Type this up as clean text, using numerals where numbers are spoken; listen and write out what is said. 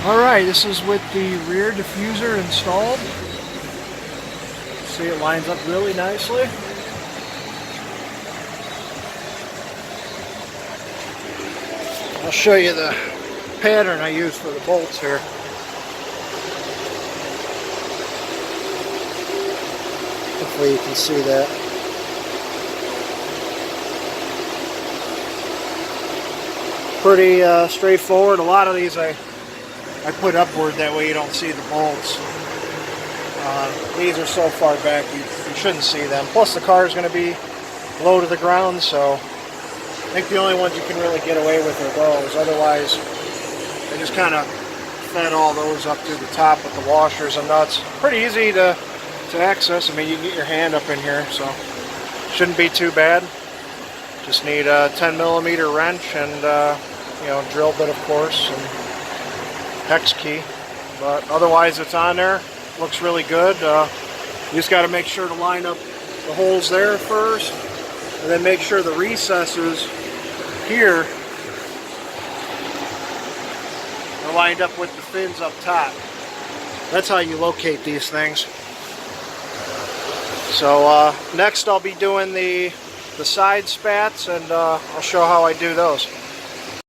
Alright, this is with the rear diffuser installed. See, it lines up really nicely. I'll show you the pattern I use for the bolts here. Hopefully you can see that. Pretty straightforward. A lot of these I put upward, that way you don't see the bolts. These are so far back you shouldn't see them. Plus the car is going to be low to the ground, so I think the only ones you can really get away with are those. Otherwise, I just kind of fed all those up to the top with the washers and nuts. Pretty easy to access. I mean, you can get your hand up in here, so shouldn't be too bad. Just need a 10mm wrench and you know, drill bit, of course, and hex key. But otherwise, it's on there. Looks really good. You just got to make sure to line up the holes there first, and then make sure the recesses here are lined up with the fins up top. That's how you locate these things. So next I'll be doing the side spats, and I'll show how I do those.